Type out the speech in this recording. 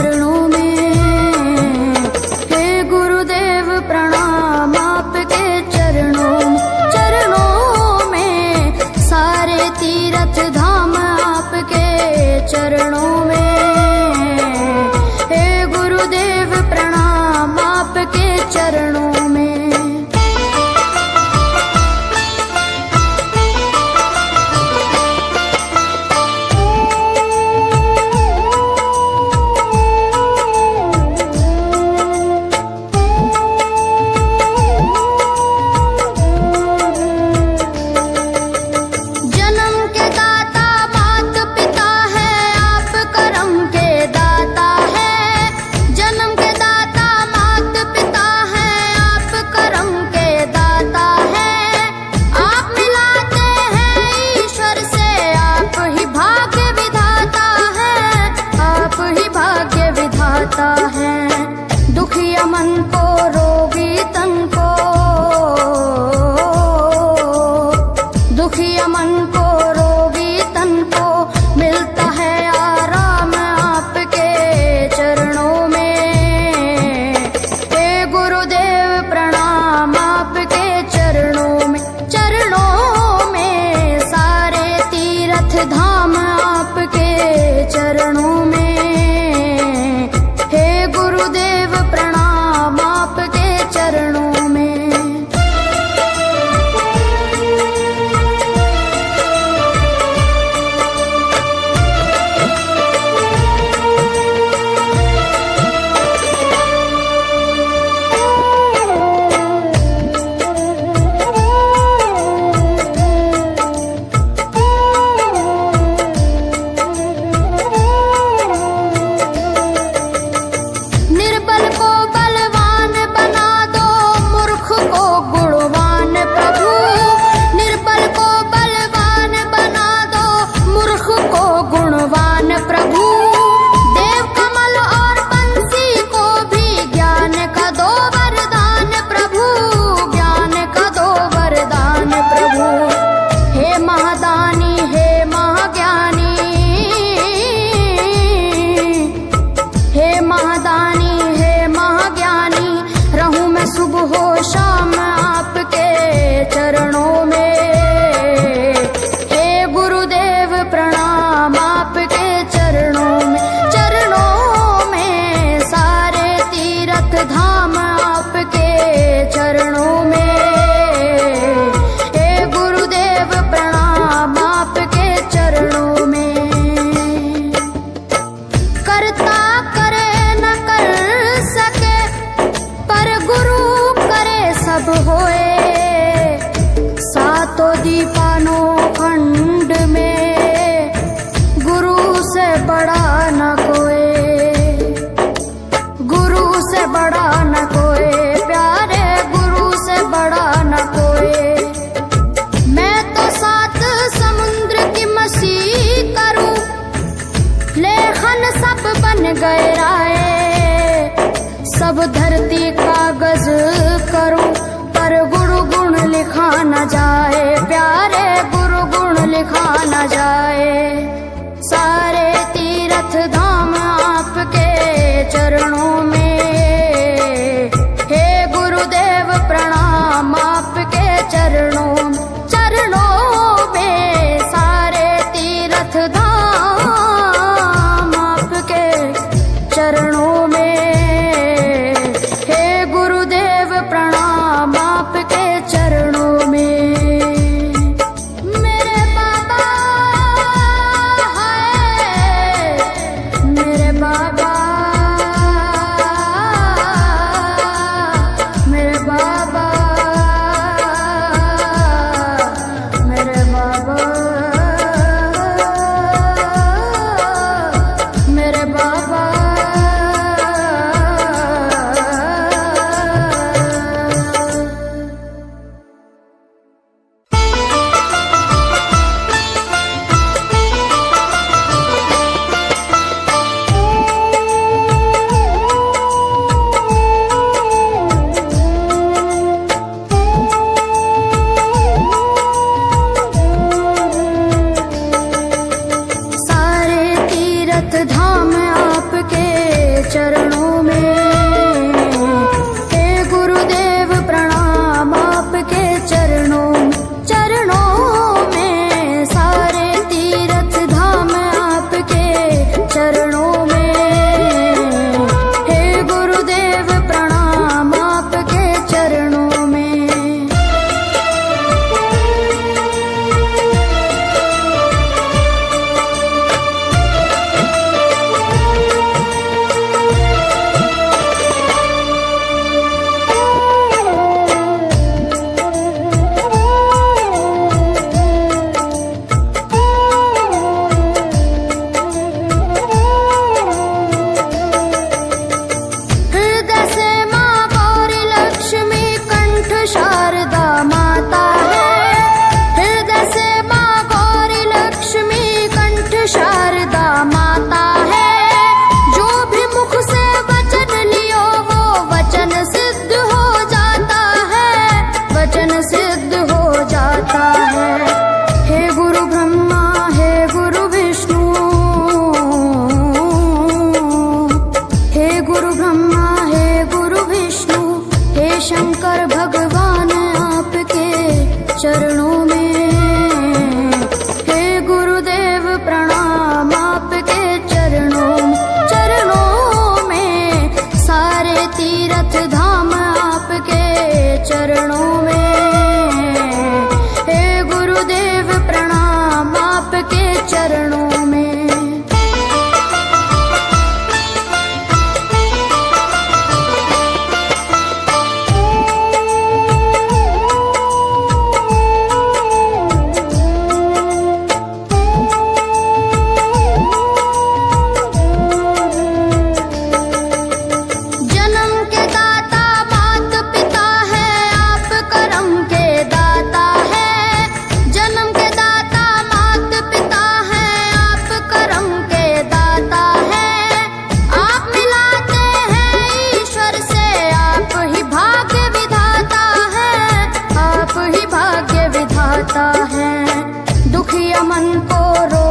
चरणों में। हे गुरुदेव प्रणाम आपके चरणों में, सारे तीर्थ धाम आपके चरणों में। हे गुरुदेव प्रणाम आपके चरणों में। दुखिया मन को, रोगी तन को, दुखिया मन को, रोगी तन को मिलता है आराम आपके चरणों में। हे गुरुदेव प्रणाम आपके चरणों में, सारे तीर्थ धाम आपके चरणों में। गुरुदेव प्रणाम आपके चरणों में। सुबह हो शाम आपके चरणों में। हे गुरुदेव प्रणाम आपके चरणों में, सारे तीर्थ धाम आपके चरणों में। हे गुरुदेव प्रणाम आपके चरणों में। करता करे न कर सके, पर गुरु करे सब होए। सातों दीपानों खंड में गुरु से बड़ा न कोई, गुरु से बड़ा न कोई, प्यारे गुरु से बड़ा न कोई। मैं तो 7 समुद्र की मसी करूं, लेखन सब बन गए राय। सब धरती कागज करूं, पर गुरु गुण लिखा न जाए, प्यारे गुरु गुण लिखा न जाए। सारे तीर्थ धाम आपके चरणों में। हे गुरुदेव प्रणाम आपके चरणों में, सारे तीर्थ धाम आपके चरणों में। प्रणाम आपके चरणों में। मेरे बाबा है, मेरे बाबा, मेरे बाबा, मेरे बाबा, मेरे बाबा। चरणों में। हे गुरुदेव प्रणाम आपके चरणों में, सारे तीर्थ धाम आपके चरणों में। हे गुरुदेव प्रणाम आपके चरणों में। शारदा माता है, हृदय से माँ गौरी लक्ष्मी कंठ शारदा माता है। जो भी मुख से वचन लियो वो वचन सिद्ध हो जाता है, वचन सिद्ध हो जाता है। हे गुरु ब्रह्मा हे गुरु विष्णु, हे गुरु ब्रह्मा हे गुरु विष्णु, हे शंकर भगवान आपके चरणों में। हे गुरुदेव प्रणाम आपके चरणों में, सारे तीर्थ धाम आपके चरणों में। हे गुरुदेव प्रणाम आपके चरणों में। दुखिया मन को रो